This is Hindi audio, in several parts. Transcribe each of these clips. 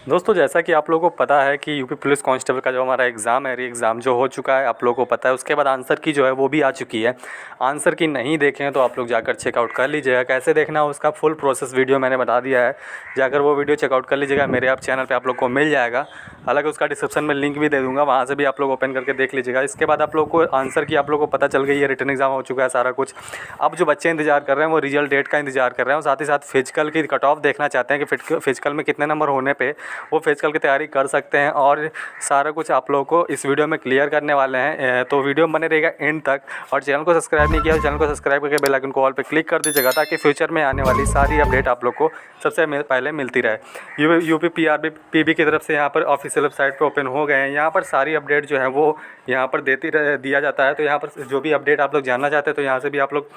दोस्तों जैसा कि आप लोगों को पता है कि यूपी पुलिस कांस्टेबल का जो हमारा एग्ज़ाम है, री एग्ज़ाम जो हो चुका है, आप लोगों को पता है। उसके बाद आंसर की जो है वो भी आ चुकी है। आंसर की नहीं देखे हैं तो आप लोग जाकर चेकआउट कर लीजिएगा। कैसे देखना है उसका फुल प्रोसेस वीडियो मैंने बता दिया है, जाकर वो वीडियो चेकआउट कर लीजिएगा। मेरे आप चैनल पर आप लोग को मिल जाएगा। हालांकि उसका डिस्क्रिप्शन में लिंक भी दे दूँगा, वहाँ से भी आप लोग ओपन करके देख लीजिएगा। इसके बाद आप लोग को आंसर की आप लोग को पता चल गई है, रिटन एग्ज़ाम हो चुका है सारा कुछ। अब जो बच्चे इंतज़ार कर रहे हैं वो रिजल्ट डेट का इंतज़ार कर रहे हैं, और साथ ही साथ फिजिकल की कट ऑफ देखना चाहते हैं कि फिजिकल में कितने नंबर होने पे वो फिजिकल की तैयारी कर सकते हैं। और सारा कुछ आप लोगों को इस वीडियो में क्लियर करने वाले हैं, तो वीडियो बने रहेगा एंड तक। और चैनल को सब्सक्राइब नहीं किया तो चैनल को सब्सक्राइब करके बेल आइकन को ऑल पे क्लिक कर दीजिएगा, ताकि फ्यूचर में आने वाली सारी अपडेट आप लोग को सबसे पहले मिलती रहे। यूपी पीबी की तरफ से यहाँ पर ऑफिशियल वेबसाइट पर ओपन हो गए हैं। यहाँ पर सारी अपडेट जो है वो यहाँ पर दिया जाता है। तो यहाँ पर जो भी अपडेट आप लोग जानना चाहते हैं तो यहाँ से भी आप लोग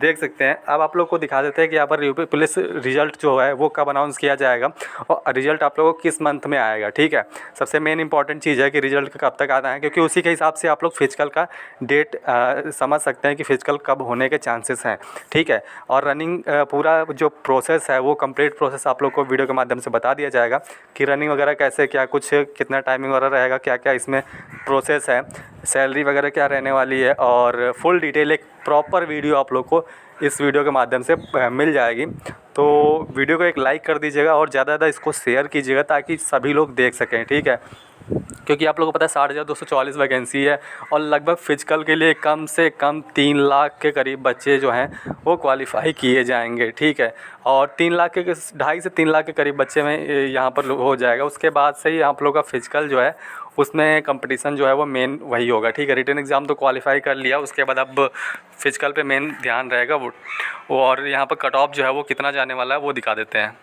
देख सकते हैं। अब आप लोग को दिखा देते हैं कि यहाँ पर यूपी पुलिस रिजल्ट जो है वो कब अनाउंस किया जाएगा और रिजल्ट आप लोगों को किस मंथ में आएगा। ठीक है, सबसे मेन इंपॉर्टेंट चीज़ है कि रिजल्ट कब तक आता है, क्योंकि उसी के हिसाब से आप लोग फिजिकल का डेट समझ सकते हैं कि फिजिकल कब होने के चांसेस हैं। ठीक है, और रनिंग पूरा जो प्रोसेस है वो कंप्लीट प्रोसेस आप लोग को वीडियो के माध्यम से बता दिया जाएगा कि रनिंग वगैरह कैसे, क्या कुछ कितना टाइमिंग वगैरह रहेगा, क्या क्या इसमें प्रोसेस है, सैलरी वगैरह क्या रहने वाली है, और फुल डिटेल एक प्रॉपर वीडियो आप लोग को इस वीडियो के माध्यम से मिल जाएगी। तो वीडियो को एक लाइक कर दीजिएगा और ज़्यादा ज़्यादा इसको शेयर कीजिएगा ताकि सभी लोग देख सकें। ठीक है, क्योंकि आप लोगों को पता है 60,244 वैकेंसी है और लगभग फिजिकल के लिए कम से कम 3 लाख के करीब बच्चे जो हैं वो क्वालिफ़ाई किए जाएंगे। ठीक है, और 3 लाख के 2.5 से 3 लाख के करीब बच्चे में यहाँ पर हो जाएगा। उसके बाद से ही आप लोग का फिजिकल जो है उसमें कंपटीशन जो है वो मेन वही होगा। ठीक है, रिटन एग्ज़ाम तो क्वालिफ़ाई कर लिया, उसके बाद अब फिजिकल पे मेन ध्यान रहेगा वो। और यहाँ पर कट ऑफ जो है वो कितना जाने वाला है वो दिखा देते हैं।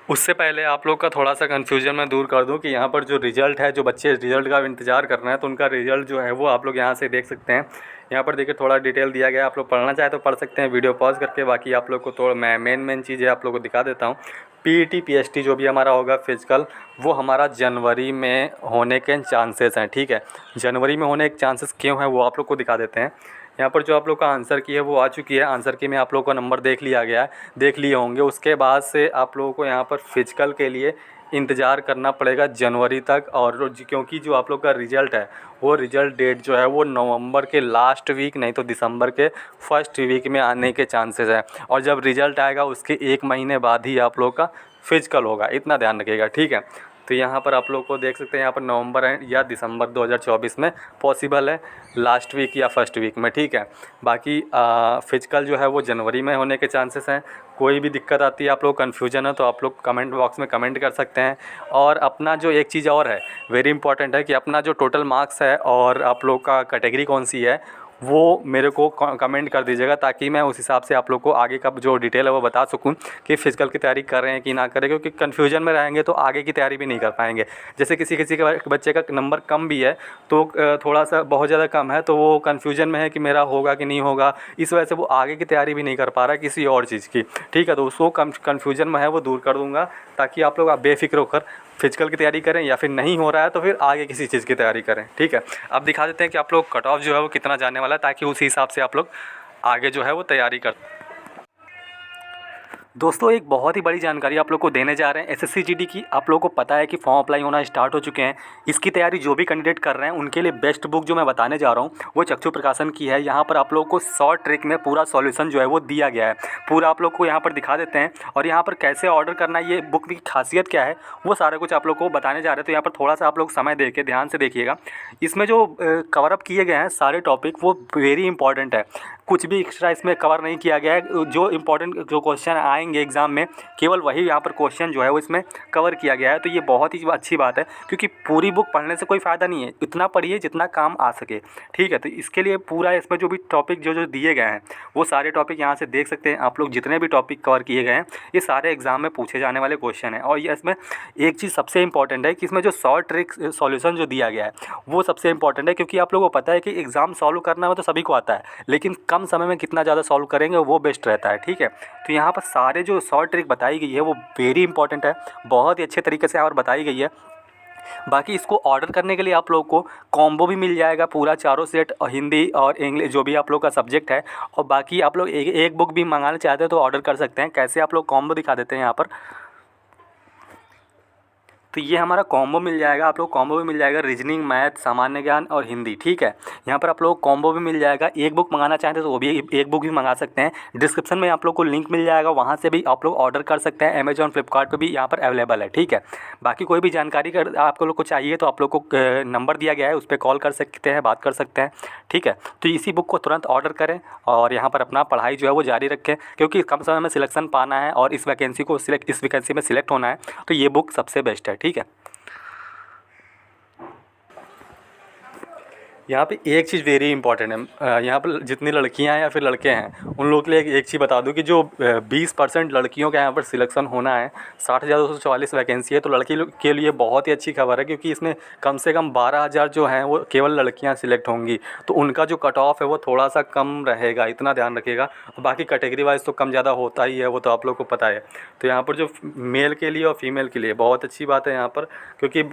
उससे पहले आप लोग का थोड़ा सा कन्फ्यूजन मैं दूर कर दूं कि यहाँ पर जो रिज़ल्ट है, जो बच्चे रिज़ल्ट का इंतज़ार कर रहे हैं तो उनका रिज़ल्ट जो है वो आप लोग यहाँ से देख सकते हैं। यहाँ पर देखिए थोड़ा डिटेल दिया गया है, आप लोग पढ़ना चाहे तो पढ़ सकते हैं वीडियो पॉज करके। बाकी आप लोग को थोड़ा मैं मेन चीज़ें आप लोग को दिखा देता हूँ। पीईटी पीएसटी जो भी हमारा होगा फिजिकल, वो हमारा जनवरी में होने के चांसेस हैं। ठीक है, जनवरी में होने के चांसेस क्यों हैं वो आप लोग को दिखा देते हैं। यहाँ पर जो आप लोग का आंसर की है वो आ चुकी है। आंसर की में आप लोगों का नंबर देख लिया गया है, देख लिए होंगे। उसके बाद से आप लोगों को यहाँ पर फिजिकल के लिए इंतज़ार करना पड़ेगा जनवरी तक। और क्योंकि जो आप लोग का रिज़ल्ट है वो रिज़ल्ट डेट जो है वो नवंबर के लास्ट वीक नहीं तो दिसंबर के फर्स्ट वीक में आने के चांसेस हैं। और जब रिज़ल्ट आएगा उसके 1 महीने बाद ही आप लोग का फिजिकल होगा, इतना ध्यान रखिएगा। ठीक है, तो यहाँ पर आप लोग को देख सकते हैं यहाँ पर नवंबर या दिसंबर 2024 में पॉसिबल है, लास्ट वीक या फर्स्ट वीक में। ठीक है, बाकी फिजिकल जो है वो जनवरी में होने के चांसेस हैं। कोई भी दिक्कत आती है, आप लोग कन्फ्यूजन है तो आप लोग कमेंट बॉक्स में कमेंट कर सकते हैं। और अपना जो एक चीज़ और है वेरी इंपॉर्टेंट है कि अपना जो टोटल मार्क्स है और आप लोग का कैटेगरी कौन सी है वो मेरे को कमेंट कर दीजिएगा, ताकि मैं उस हिसाब से आप लोग को आगे का जो डिटेल है वो बता सकूं कि फ़िज़िकल की तैयारी कर रहे हैं कि ना करें। क्योंकि कन्फ्यूजन में रहेंगे तो आगे की तैयारी भी नहीं कर पाएंगे। जैसे किसी के बच्चे का नंबर कम भी है तो थोड़ा सा बहुत ज़्यादा कम है तो वो कन्फ्यूजन में है कि मेरा होगा कि नहीं होगा, इस वजह से वो आगे की तैयारी भी नहीं कर पा रहा है किसी और चीज़ की। ठीक है, तो उसको कन्फ्यूजन में है वो दूर कर दूँगा, ताकि आप लोग बेफिक्र होकर फिजिकल की तैयारी करें, या फिर नहीं हो रहा है तो फिर आगे किसी चीज़ की तैयारी करें। ठीक है, अब दिखा देते हैं कि आप लोग कट ऑफ जो है वो कितना जाने वाला है, ताकि उसी हिसाब से आप लोग आगे जो है वो तैयारी कर। दोस्तों एक बहुत ही बड़ी जानकारी आप लोग को देने जा रहे हैं एसएससी जीडी की। आप लोगों को पता है कि फॉर्म अप्लाई होना स्टार्ट हो चुके हैं। इसकी तैयारी जो भी कैंडिडेट कर रहे हैं उनके लिए बेस्ट बुक जो मैं बताने जा रहा हूँ वो चक्षु प्रकाशन की है। यहाँ पर आप लोगों को शॉर्ट ट्रिक में पूरा सॉल्यूशन जो है वो दिया गया है, पूरा आप लोग को यहाँ पर दिखा देते हैं। और यहाँ पर कैसे ऑर्डर करना है, ये बुक की खासियत क्या है, वो सारा कुछ आप लोग को बताने जा रहे हैं। तो यहाँ पर थोड़ा सा आप लोग समय दे के ध्यान से देखिएगा। इसमें जो कवरअप किए गए हैं सारे टॉपिक वो वेरी इंपॉर्टेंट है, कुछ भी एक्स्ट्रा इसमें कवर नहीं किया गया है। जो इंपॉर्टेंट जो क्वेश्चन आएंगे एग्ज़ाम में केवल वही यहाँ पर क्वेश्चन जो है वो इसमें कवर किया गया है। तो ये बहुत ही अच्छी बात है, क्योंकि पूरी बुक पढ़ने से कोई फ़ायदा नहीं है, इतना पढ़िए जितना काम आ सके। ठीक है, तो इसके लिए पूरा इसमें जो भी टॉपिक जो दिए गए हैं वो सारे टॉपिक यहाँ से देख सकते हैं आप लोग। जितने भी टॉपिक कवर किए गए हैं ये सारे एग्ज़ाम में पूछे जाने वाले क्वेश्चन हैं। और ये इसमें एक चीज़ सबसे इंपॉर्टेंट है कि इसमें जो शॉर्ट ट्रिक सॉल्यूशन जो दिया गया है वो सबसे इंपॉर्टेंट है, क्योंकि आप लोगों को पता है कि एग्ज़ाम सॉल्व करना में तो सभी को आता है, लेकिन कम समय में कितना ज़्यादा सॉल्व करेंगे वो बेस्ट रहता है। ठीक है, तो यहाँ पर सारे जो शॉर्ट ट्रिक बताई गई है वो वेरी इंपॉर्टेंट है, बहुत ही अच्छे तरीके से यहाँ पर बताई गई है। बाकी इसको ऑर्डर करने के लिए आप लोग को कॉम्बो भी मिल जाएगा पूरा, चारों सेट हिंदी और इंग्लिश जो भी आप लोग का सब्जेक्ट है। और बाकी आप लोग एक बुक भी मंगाना चाहते हैं तो ऑर्डर कर सकते हैं। कैसे आप लोग कॉम्बो दिखा देते हैं यहाँ पर। तो ये हमारा कॉम्बो मिल जाएगा, आप लोग कॉम्बो भी मिल जाएगा रीजनिंग, मैथ, सामान्य ज्ञान और हिंदी, ठीक है। यहाँ पर आप लोग कॉम्बो भी मिल जाएगा। एक बुक मंगाना चाहते हैं तो वो भी एक बुक भी मंगा सकते हैं। डिस्क्रिप्शन में आप लोग को लिंक मिल जाएगा, वहाँ से भी आप लोग ऑर्डर कर सकते हैं। अमेजॉन, फ्लिपकार्ट पर भी यहाँ पर अवेलेबल है, ठीक है। बाकी कोई भी जानकारी कर आप लोग को चाहिए तो आप लोग को नंबर दिया गया है, उस पर कॉल कर सकते हैं, बात कर सकते हैं, ठीक है। तो इसी बुक को तुरंत ऑर्डर करें और यहाँ पर अपना पढ़ाई जो है वो जारी रखें, क्योंकि कम समय में सिलेक्शन पाना है और इस वैकेंसी में सिलेक्ट होना है, तो ये बुक सबसे बेस्ट है, ठीक है। यहाँ पे एक चीज़ वेरी इंपॉर्टेंट है, यहाँ पर जितनी लड़कियाँ हैं या फिर लड़के हैं उन लोगों के लिए एक चीज़ बता दूँ कि जो 20% लड़कियों का यहाँ पर सिलेक्शन होना है, 60,244 वैकेंसी है, तो लड़की के लिए बहुत ही अच्छी खबर है, क्योंकि इसमें कम से कम 12,000 जो हैं वो केवल लड़कियाँ सिलेक्ट होंगी। तो उनका जो कट ऑफ है वो थोड़ा सा कम रहेगा, इतना ध्यान रखिएगा। बाकी कैटेगरी वाइज तो कम ज़्यादा होता ही है, वो तो आप लोग को पता है। तो यहाँ पर जो मेल के लिए और फीमेल के लिए बहुत अच्छी बात है यहाँ पर, क्योंकि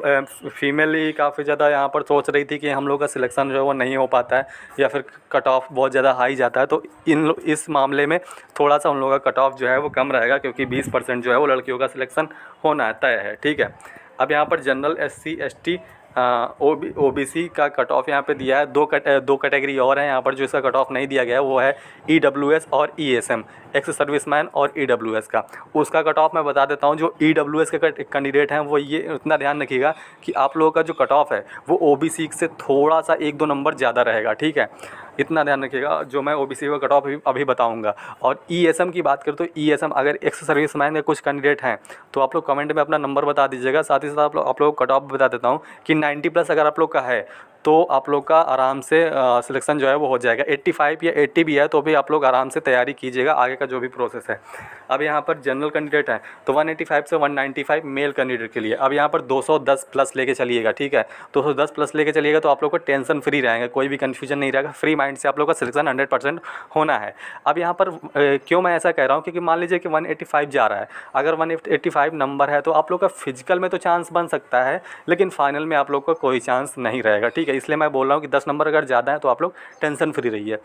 फीमेल ही काफ़ी ज़्यादा यहाँ पर सोच रही थी कि हम लोग का सिलेक्शन जो है वो नहीं हो पाता है या फिर कट ऑफ बहुत ज़्यादा हाई जाता है। तो इस मामले में थोड़ा सा उन लोगों का कट ऑफ जो है वो कम रहेगा, क्योंकि 20% जो है वो लड़कियों का सिलेक्शन होना तय है, ठीक है। अब यहाँ पर जनरल, SC, ST, OBC का कट ऑफ यहाँ पे दिया है। दो कैटेगरी और हैं यहाँ पर जो इसका कट ऑफ नहीं दिया गया है, वो है EWS और ESM, एक्स सर्विसमैन और EWS का। उसका कट ऑफ मैं बता देता हूँ। जो EWS के कैंडिडेट हैं वो ये उतना ध्यान रखिएगा कि आप लोगों का जो कट ऑफ है वो OBC से थोड़ा सा 1-2 नंबर ज़्यादा रहेगा, ठीक है। इतना ध्यान रखिएगा, जो मैं OBC का कट ऑफ अभी बताऊँगा। और ESM की बात करें तो ESM अगर एक्स सर्विसमैन के कुछ कैंडिडेट हैं तो आप लोग कमेंट में अपना नंबर बता दीजिएगा। साथ ही साथ आप लोग कट ऑफ बता देता हूँ कि 90+ अगर आप लोग का है तो आप लोग का आराम से सिलेक्शन जो है वो हो जाएगा। 85 या 80 भी है तो भी आप लोग आराम से तैयारी कीजिएगा, आगे का जो भी प्रोसेस है। अब यहाँ पर जनरल कैंडिडेट हैं तो 185 से 195 मेल कैंडिडेट के लिए। अब यहाँ पर 210+ लेके चलिएगा, ठीक है। 210+ लेके चलिएगा तो आप लोग को टेंशन फ्री रहेंगे, कोई भी कन्फ्यूजन नहीं रहेगा, फ्री माइंड से आप लोग का सिलेक्शन 100% होना है। अब यहाँ पर क्यों मैं ऐसा कह रहा हूँ, क्योंकि मान लीजिए कि 185 जा रहा है, अगर 185 नंबर है तो आप लोग का फिजिकल में तो चांस बन सकता है, लेकिन फाइनल में आप लोग का कोई चांस नहीं रहेगा, ठीक है। इसलिए मैं बोल रहा हूँ कि 10 नंबर अगर ज़्यादा है तो आप लोग टेंशन फ्री रहिए।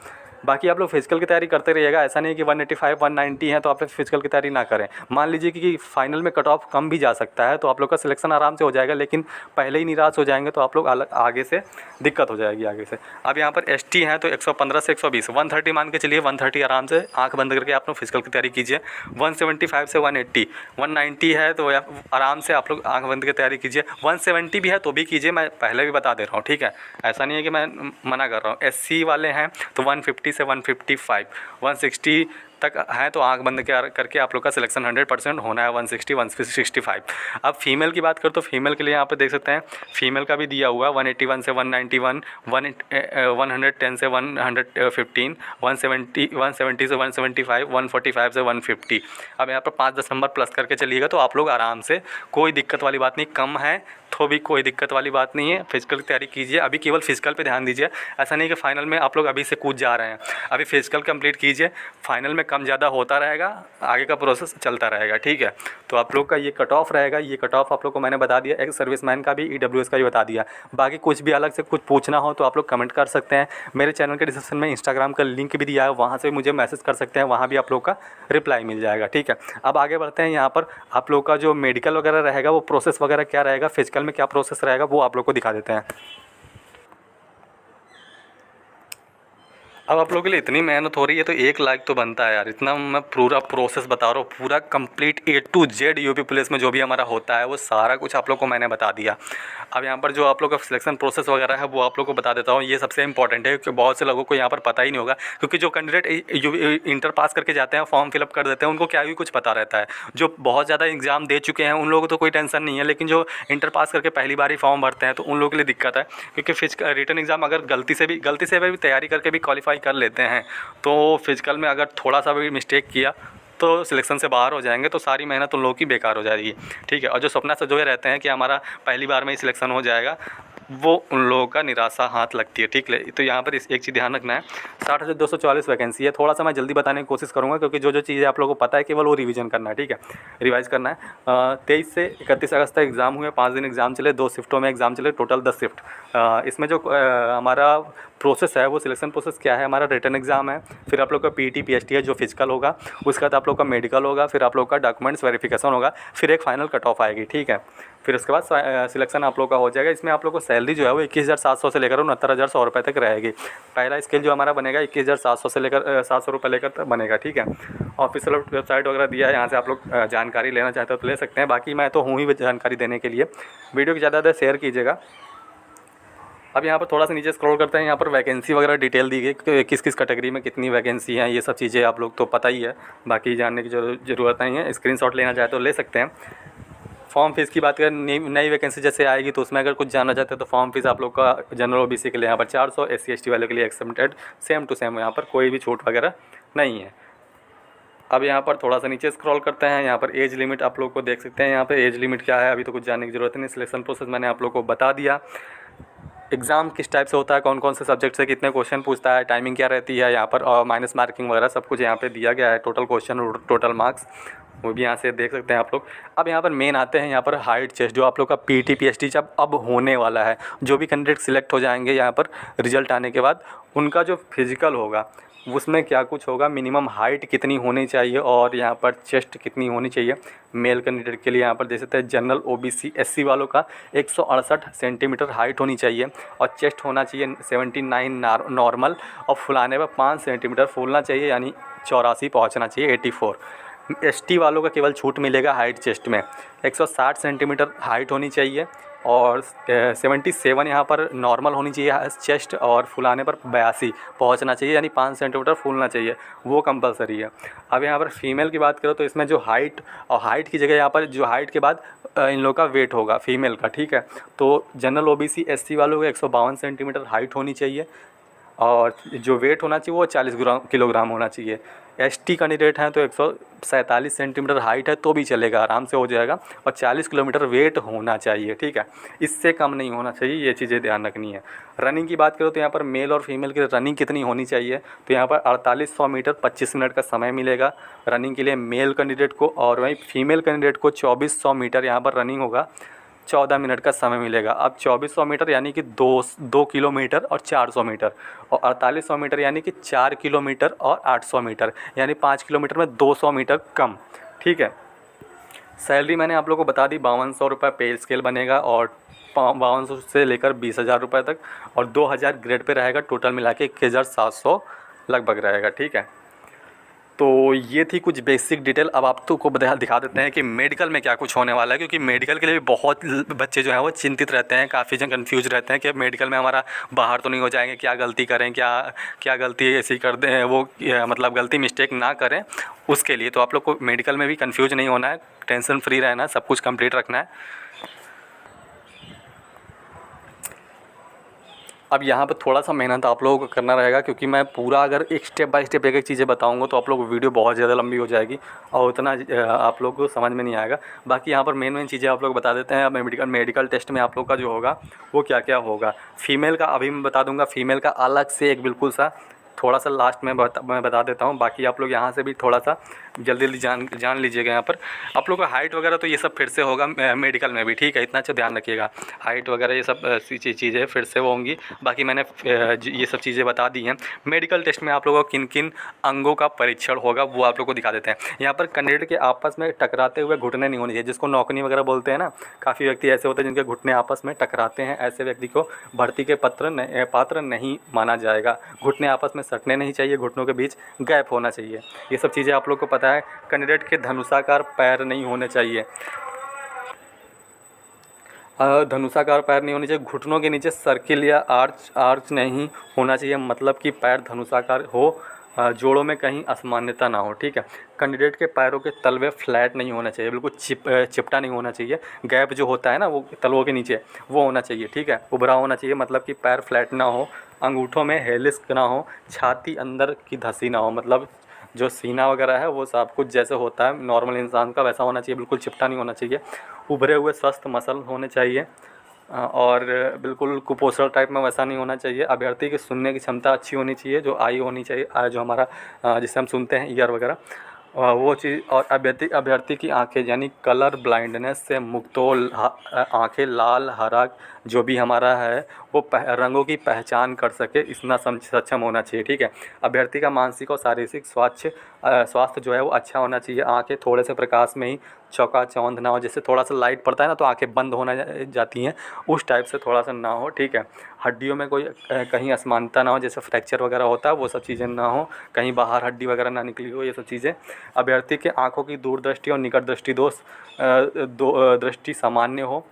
बाकी आप लोग फिजिकल की तैयारी करते रहिएगा, ऐसा नहीं कि 185 190 है तो आप लोग फिजिकल की तैयारी ना करें। मान लीजिए कि फाइनल में कट ऑफ कम भी जा सकता है तो आप लोग का सिलेक्शन आराम से हो जाएगा, लेकिन पहले ही निराश हो जाएंगे तो आप लोग आगे से दिक्कत हो जाएगी आगे से। अब यहाँ पर ST हैं तो 115 से 120, 130 मान के चलिए, 130 आराम से आँख बंद करके आप लोग फिजिकल की तैयारी कीजिए। 175 से 180, 190 है तो आराम से आप लोग आँख बंद की तैयारी कीजिए। 170 भी है तो भी कीजिए, मैं पहले भी बता दे रहा हूँ, ठीक है। ऐसा नहीं है कि मैं मना कर रहा हूँ। SC वाले हैं तो 150 से 155, 160 तक है तो आंख बंद करके आप लोग का सिलेक्शन 100% होना है। 160 165। अब फीमेल की बात करो तो फीमेल के लिए यहाँ पे देख सकते हैं फीमेल का भी दिया हुआ है 181 से 191, 110 से 115, 170 से 175, 145 से 150। अब यहाँ पर 5-10 नंबर प्लस करके चलिएगा तो आप लोग आराम से, कोई दिक्कत वाली बात नहीं, कम है तो भी कोई दिक्कत वाली बात नहीं है। फिजिकल की तैयारी कीजिए, अभी केवल फिजिकल पे ध्यान दीजिए। ऐसा नहीं कि फाइनल में आप लोग अभी से कूद जा रहे हैं, अभी फिजिकल कंप्लीट कीजिए, फाइनल में कम ज़्यादा होता रहेगा, आगे का प्रोसेस चलता रहेगा, ठीक है। तो आप लोग का ये कट ऑफ रहेगा, ये कट ऑफ आप लोग को मैंने बता दिया, एक्स सर्विसमैन का भी, EWS का भी बता दिया। बाकी कुछ भी अलग से कुछ पूछना हो तो आप लोग कमेंट कर सकते हैं। मेरे चैनल के डिस्क्रिप्शन में इंस्टाग्राम का लिंक भी दिया है, वहाँ से मुझे मैसेज कर सकते हैं, वहाँ भी आप लोग का रिप्लाई मिल जाएगा, ठीक है। अब आगे बढ़ते हैं। यहाँ पर आप लोग का जो मेडिकल वगैरह रहेगा वो प्रोसेस वगैरह क्या रहेगा, फिजिकल में क्या प्रोसेस रहेगा वो आप लोग को दिखा देते हैं। अब आप लोगों के लिए इतनी मेहनत हो रही है तो 1 लाइक तो बनता है यार। इतना मैं पूरा प्रोसेस बता रहा हूँ, पूरा complete A to Z UP police में जो भी हमारा होता है वो सारा कुछ आप लोग को मैंने बता दिया। अब यहाँ पर जो आप लोग का सिलेक्शन प्रोसेस वगैरह है वो आप लोग को बता देता हूँ। ये सबसे इंपॉर्टेंट है क्योंकि बहुत से लोगों को यहाँ पर पता ही नहीं होगा, क्योंकि जो कैंडिडेट इंटर पास करके जाते हैं, फॉर्म फिलअप कर देते हैं, उनको क्या ही कुछ पता रहता है। जो बहुत ज़्यादा एग्जाम दे चुके हैं उन लोगों को तो कोई टेंशन नहीं है, लेकिन जो इंटर पास करके पहली बार ही फॉर्म भरते हैं तो उन लोगों के लिए दिक्कत है, क्योंकि फिजिकल रिटन एग्ज़ाम अगर गलती से भी तैयारी करके भी क्वालिफाई कर लेते हैं तो फिजिकल में अगर थोड़ा सा भी मिस्टेक किया तो सिलेक्शन से बाहर हो जाएंगे, तो सारी मेहनत उन लोगों की बेकार हो जाएगी, ठीक है। और जो सपना सजोए रहते हैं कि हमारा पहली बार में ही सिलेक्शन हो जाएगा, वो उन लोगों का निराशा हाथ लगती है, ठीक है। तो यहाँ पर एक चीज़ ध्यान रखना है, 60,240 वैकेंसी है। थोड़ा सा मैं जल्दी बताने की कोशिश करूँगा क्योंकि जो चीज़ें आप लोगों को पता है केवल वो रिवीजन करना है, ठीक है, रिवाइज़ करना है। 23 से 31 अगस्त तक एग्ज़ाम हुए, 5 दिन एग्ज़ाम चले, 2 शिफ्टों में एग्ज़ाम चले, टोटल 10 शिफ्ट। इसमें जो हमारा प्रोसेस है वो सिलेक्शन प्रोसेस क्या है, हमारा रिटन एग्ज़ाम है, फिर आप लोग का पीटी पीएचटी है जो फिजिकल होगा, उसके बाद आप लोग का मेडिकल होगा, फिर आप लोग का डॉक्यूमेंट्स वेरिफिकेशन होगा, फिर एक फाइनल कट ऑफ आएगी, ठीक है। फिर उसके बाद सिलेक्शन आप लोग का हो जाएगा। इसमें आप लोग को सैलरी जो है वो 21,700 से लेकर 69,100 रुपये तक रहेगी। पहला स्केल जो हमारा बनेगा 21,700 से लेकर 700 रुपये लेकर तक बनेगा, ठीक है। ऑफिशियल वेबसाइट वगैरह दिया है, यहाँ से आप लोग जानकारी लेना चाहते हो तो ले सकते हैं। बाकी मैं तो हूँ ही जानकारी देने के लिए। वीडियो को ज़्यादा शेयर कीजिएगा। अब यहाँ पर थोड़ा सा नीचे स्क्रॉल करते हैं, यहाँ पर वैकेंसी वगैरह डिटेल दी गई, किस किस कैटेगरी में कितनी वैकेंसी हैं, ये सब चीज़ें आप लोग तो पता ही है, बाकी जानने की ज़रूरत नहीं है। स्क्रीनशॉट लेना चाहे तो ले सकते हैं। फॉर्म फीस की बात करें, नई वैकेंसी जैसे आएगी तो उसमें अगर कुछ जानना चाहते हैं तो फॉर्म फीस आप लोग का जनरल ओबीसी के लिए यहाँ पर 400, SC ST वाले के लिए एक्सेप्टेड, सेम टू सेम, यहाँ पर कोई भी छूट वगैरह नहीं है। अब यहाँ पर थोड़ा सा नीचे स्क्रॉल करते हैं, यहाँ पर एज लिमिट आप लोग को देख सकते हैं। यहाँ पर एज लिमिट क्या है अभी तो कुछ जानने की ज़रूरत नहीं। सिलेक्शन प्रोसेस मैंने आप लोग को बता दिया। एग्ज़ाम किस टाइप से होता है, कौन कौन से सब्जेक्ट से कितने क्वेश्चन पूछता है, टाइमिंग क्या रहती है यहाँ पर, और माइनस मार्किंग वगैरह सब कुछ यहाँ पे दिया गया है। टोटल क्वेश्चन और टोटल मार्क्स वो भी यहाँ से देख सकते हैं आप लोग। अब यहाँ पर मेन आते हैं, यहाँ पर हाइट चेस्ट जो आप लोग का पीटी पीएचडी जब अब होने वाला है, जो भी कैंडिडेट सिलेक्ट हो जाएंगे यहाँ पर रिजल्ट आने के बाद, उनका जो फिजिकल होगा उसमें क्या कुछ होगा, मिनिमम हाइट कितनी होनी चाहिए और यहाँ पर चेस्ट कितनी होनी चाहिए। मेल कैंडिडेट के लिए यहाँ पर देख सकते हैं जनरल ओबीसी SC वालों का 168 सेंटीमीटर हाइट होनी चाहिए और चेस्ट होना चाहिए 79 नॉर्मल, और फुलाने पर 5 सेंटीमीटर फूलना चाहिए, यानी 84 पहुँचना चाहिए, 84। ST वालों का केवल छूट मिलेगा हाइट चेस्ट में, 160 सेंटीमीटर हाइट होनी चाहिए और 77 यहाँ पर नॉर्मल होनी चाहिए चेस्ट, और फुलाने पर 82 पहुँचना चाहिए, यानी 5 सेंटीमीटर फूलना चाहिए, वो कंपलसरी है। अब यहाँ पर फीमेल की बात करो तो इसमें जो हाइट और हाइट की जगह यहाँ पर जो हाइट के बाद इन लोगों का वेट होगा फीमेल का, ठीक है। तो जनरल ओबीसी SC वालों को 152 सेंटीमीटर हाइट होनी चाहिए और जो वेट होना चाहिए वो 40 किलोग्राम होना चाहिए। ST कैंडिडेट हैं तो 147 सेंटीमीटर हाइट है तो भी चलेगा, आराम से हो जाएगा, और 40 किलोमीटर वेट होना चाहिए, ठीक है, इससे कम नहीं होना चाहिए, ये चीज़ें ध्यान रखनी है। रनिंग की बात करो तो यहाँ पर मेल और फीमेल की रनिंग कितनी होनी चाहिए, तो यहाँ पर 4800 मीटर 25 मिनट का समय मिलेगा रनिंग के लिए मेल कैंडिडेट को, और वहीं फीमेल कैंडिडेट को 2400 मीटर यहाँ पर रनिंग होगा, 14 मिनट का समय मिलेगा। अब 2400 मीटर यानी कि 2 किलोमीटर और 400 मीटर, और 4800 मीटर यानी कि 4 किलोमीटर और 800 मीटर, यानी 5 किलोमीटर में 200 मीटर कम, ठीक है। सैलरी मैंने आप लोगों को बता दी, 5200 रुपये पे स्केल बनेगा, और 5200 से लेकर 20,000 रुपये तक, और 2000 ग्रेड पे रहेगा, टोटल मिला के 21,700 लगभग रहेगा, ठीक है। तो ये थी कुछ बेसिक डिटेल। अब आप तो को दिखा देते हैं कि मेडिकल में क्या कुछ होने वाला है, क्योंकि मेडिकल के लिए भी बहुत बच्चे जो हैं वो चिंतित रहते हैं, काफ़ी जन कन्फ्यूज रहते हैं कि मेडिकल में हमारा बाहर तो नहीं हो जाएंगे, क्या गलती करें, क्या गलती ऐसी कर दें, वो मतलब गलती मिस्टेक ना करें, उसके लिए तो आप लोग को मेडिकल में भी कन्फ्यूज नहीं होना है, टेंशन फ्री रहना है, सब कुछ कंप्लीट रखना है। अब यहाँ पर थोड़ा सा मेहनत आप लोगों को करना रहेगा, क्योंकि मैं पूरा अगर एक स्टेप बाय स्टेप एक एक चीज़ें बताऊँगा तो आप लोग वीडियो बहुत ज़्यादा लंबी हो जाएगी और उतना आप लोग को समझ में नहीं आएगा। बाकी यहाँ पर मेन चीज़ें आप लोग बता देते हैं। मेडिकल टेस्ट में आप लोग का जो होगा वो क्या क्या होगा। फीमेल का अभी मैं बता दूँगा, फीमेल का अलग से एक बिल्कुल सा थोड़ा सा लास्ट में मैं बता देता हूँ। बाकी आप लोग यहाँ से भी थोड़ा सा जल्दी जान लीजिएगा। यहाँ पर आप लोग का हाइट वगैरह तो ये सब फिर से होगा मेडिकल में भी, ठीक है, इतना अच्छा ध्यान रखिएगा। हाइट वगैरह ये सब चीज़ें फिर से वो होंगी। बाकी मैंने ये सब चीज़ें बता दी हैं। मेडिकल टेस्ट में आप लोगों को किन किन अंगों का परीक्षण होगा वो आप लोग को दिखा देते हैं। यहाँ पर कैंडिडेट के आपस में टकराते हुए घुटने नहीं होने चाहिए, जिसको नौकनी वगैरह बोलते हैं ना। काफ़ी व्यक्ति ऐसे होते हैं जिनके घुटने आपस में टकराते हैं, ऐसे व्यक्ति को भर्ती के पात्र नहीं माना जाएगा। घुटने आपस में सटने नहीं चाहिए, घुटनों के बीच गैप होना चाहिए। ये सब चीज़ें आप लोग को पता है। कैंडिडेट के धनुषाकार पैर नहीं होने चाहिए, धनुषाकार पैर नहीं होने चाहिए। घुटनों के नीचे सर्किल या आर्च नहीं होना चाहिए, मतलब कि पैर धनुषाकार हो, जोड़ों में कहीं असमानता ना हो, ठीक है। कैंडिडेट के पैरों के तलवे फ्लैट नहीं होना चाहिए, बिल्कुल चिपटा नहीं होना चाहिए। गैप जो होता है ना वो तलवों के नीचे वो होना चाहिए, ठीक है। उभरा होना चाहिए, मतलब कि पैर फ्लैट ना हो, अंगूठों में हेलिक्स ना हो, छाती अंदर की धसी ना हो, मतलब जो सीना वगैरह है वो सब कुछ जैसे होता है नॉर्मल इंसान का वैसा होना चाहिए, बिल्कुल चिपटा नहीं होना चाहिए। उभरे हुए स्वस्थ मसल होने चाहिए, और बिल्कुल कुपोषण टाइप में वैसा नहीं होना चाहिए। अभ्यर्थी की सुनने की क्षमता अच्छी होनी चाहिए, जो आई होनी चाहिए, जो हमारा जिसे हम सुनते हैं ईयर वगैरह, वो चीज़। और अभ्यर्थी की आंखें यानी कलर ब्लाइंडनेस से मुक्त हो, आंखें लाल हरा जो भी हमारा है वो रंगों की पहचान कर सके, इतना सक्षम होना चाहिए, ठीक है। अभ्यर्थी का मानसिक और शारीरिक स्वास्थ्य जो है वो अच्छा होना चाहिए। आंखें थोड़े से प्रकाश में ही चौंध ना हो, जैसे थोड़ा सा लाइट पड़ता है ना तो आंखें बंद होना जाती हैं, उस टाइप से थोड़ा सा ना हो, ठीक है। हड्डियों में कोई कहीं असमानता ना हो, जैसे फ्रैक्चर वगैरह होता है वो सब चीज़ें ना हो, कहीं बाहर हड्डी वगैरह ना निकली हो, ये सब चीज़ें। अभ्यर्थी के आँखों की दूरदृष्टि और निकट दृष्टि दृष्टि सामान्य हो,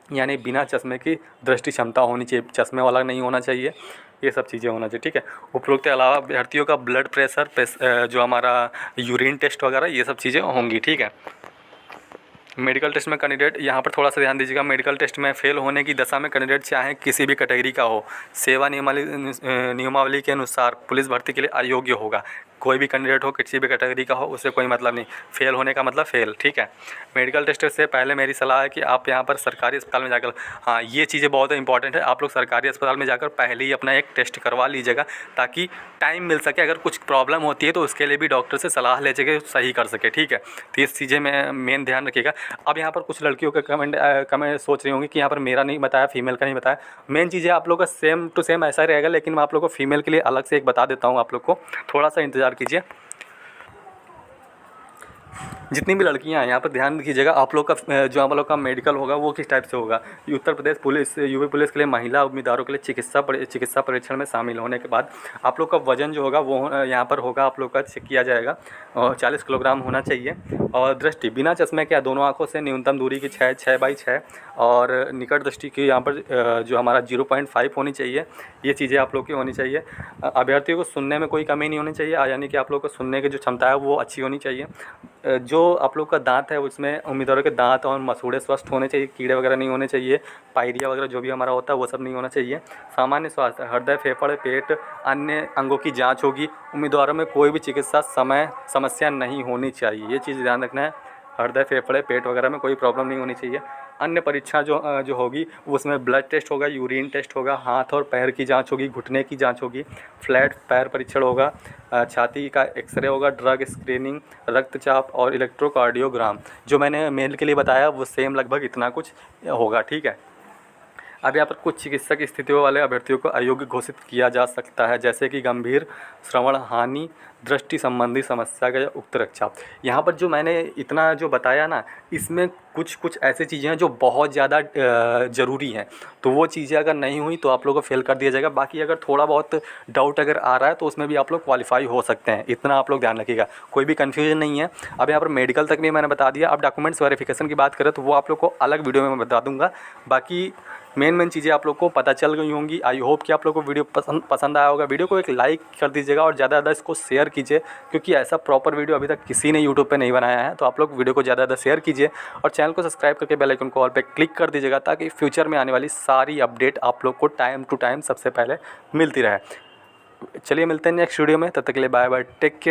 यानी बिना चश्मे की दृष्टि क्षमता होनी चाहिए, चश्मे वाला नहीं होना चाहिए, ये सब चीज़ें होना चाहिए, ठीक है। उपरोक्त के अलावा अभ्यर्थियों का ब्लड प्रेशर, जो हमारा यूरिन टेस्ट वगैरह, ये सब चीज़ें होंगी, ठीक है। मेडिकल टेस्ट में कैंडिडेट यहाँ पर थोड़ा सा ध्यान दीजिएगा, मेडिकल टेस्ट में फेल होने की दशा में कैंडिडेट चाहे किसी भी कैटेगरी का हो, सेवा नियमावली के अनुसार पुलिस भर्ती के लिए अयोग्य होगा। कोई भी कैंडिडेट हो, किसी भी कैटेगरी का हो, उससे कोई मतलब नहीं, फेल होने का मतलब फेल, ठीक है। मेडिकल टेस्ट से पहले मेरी सलाह है कि आप यहाँ पर सरकारी अस्पताल में जाकर, हाँ ये चीज़ें बहुत इंपॉर्टेंट है, आप लोग सरकारी अस्पताल में जाकर पहले ही अपना एक टेस्ट करवा लीजिएगा, ताकि टाइम मिल सके, अगर कुछ प्रॉब्लम होती है तो उसके लिए भी डॉक्टर से सलाह ले सके, सही कर सके, ठीक है। तो इस चीज़ें में मेन ध्यान रखिएगा। अब यहाँ पर कुछ लड़कियों का कमेंट सोच रही होंगी कि यहाँ पर मेरा नहीं बताया, फीमेल का नहीं बताया। मेन चीज़ें आप लोग का सेम टू सेम ऐसा रहेगा, लेकिन मैं आप लोग को फीमेल के लिए अलग से एक बता देता हूँ, आप लोग को थोड़ा सा इंतज़ार कीजिए। जितनी भी लड़कियां हैं यहाँ पर ध्यान कीजिएगा, आप लोग का जो आप लोग का मेडिकल होगा वो किस टाइप से होगा। Uttar Pradesh police, UP police के लिए महिला उम्मीदवारों के लिए चिकित्सा परीक्षण में शामिल होने के बाद आप लोग का वजन जो होगा वो यहाँ पर होगा, आप लोग का चेक किया जाएगा, और 40 किलोग्राम होना चाहिए। और दृष्टि बिना चश्मे के दोनों आँखों से न्यूनतम दूरी की 6x6 और निकट दृष्टि की यहाँ पर जो हमारा 0.5 होनी चाहिए, ये चीज़ें आप लोग की होनी चाहिए। अभ्यर्थियों को सुनने में कोई कमी नहीं होनी चाहिए, यानी कि आप लोग को सुनने की जो क्षमता है वो अच्छी होनी चाहिए। जो आप लोग का दांत है उसमें उम्मीदवारों के दांत और मसूड़े स्वस्थ होने चाहिए, कीड़े वगैरह नहीं होने चाहिए, पायरिया वगैरह जो भी हमारा होता है वो सब नहीं होना चाहिए। सामान्य स्वास्थ्य, हृदय, फेफड़े, पेट, अन्य अंगों की जांच होगी। उम्मीदवारों में कोई भी चिकित्सा समस्या नहीं होनी चाहिए, ये चीज़ ध्यान रखना है। हृदय, फेफड़े, पेट वगैरह में कोई प्रॉब्लम नहीं होनी चाहिए। अन्य परीक्षा जो होगी उसमें ब्लड टेस्ट होगा, यूरिन टेस्ट होगा, हाथ और पैर की जांच होगी, घुटने की जांच होगी, फ्लैट पैर परीक्षण होगा, छाती का एक्सरे होगा, ड्रग स्क्रीनिंग, रक्तचाप और इलेक्ट्रोकार्डियोग्राम। जो मैंने मेल के लिए बताया वो सेम लगभग इतना कुछ होगा, ठीक है। अब यहाँ पर कुछ चिकित्सक स्थितियों वाले अभ्यर्थियों को अयोग्य घोषित किया जा सकता है, जैसे कि गंभीर श्रवण हानि, दृष्टि संबंधी समस्या का उक्त रक्तचाप। यहाँ पर जो मैंने इतना जो बताया ना, इसमें कुछ ऐसी चीज़ें हैं जो बहुत ज़्यादा ज़रूरी हैं, तो वो चीज़ें अगर नहीं हुई तो आप लोगों को फेल कर दिया जाएगा। बाकी अगर थोड़ा बहुत डाउट अगर आ रहा है तो उसमें भी आप लोग क्वालिफाई हो सकते हैं, इतना आप लोग ध्यान रखिएगा, कोई भी कन्फ्यूजन नहीं है। अब यहाँ पर मेडिकल तक भी मैंने बता दिया। अब डॉक्यूमेंट्स वेरिफिकेशन की बात करें तो वो आप लोग को अलग वीडियो में मैं बता दूँगा। बाकी मेन चीज़ें आप लोग को पता चल गई होंगी। आई होप कि आप लोग को वीडियो पसंद आया होगा। वीडियो को एक लाइक कर दीजिएगा और ज़्यादा इसको शेयर कीजिए, क्योंकि ऐसा प्रॉपर वीडियो अभी तक किसी ने यूट्यूब पे नहीं बनाया है। तो आप लोग वीडियो को ज़्यादा शेयर कीजिए और चैनल को सब्सक्राइब करके बेल आइकन को ऑल पे क्लिक कर दीजिएगा, ताकि फ्यूचर में आने वाली सारी अपडेट आप लोग को टाइम टू टाइम सबसे पहले मिलती रहे। चलिए मिलते हैं नेक्स्ट वीडियो में, तब तक के लिए बाय बाय, टेक केयर।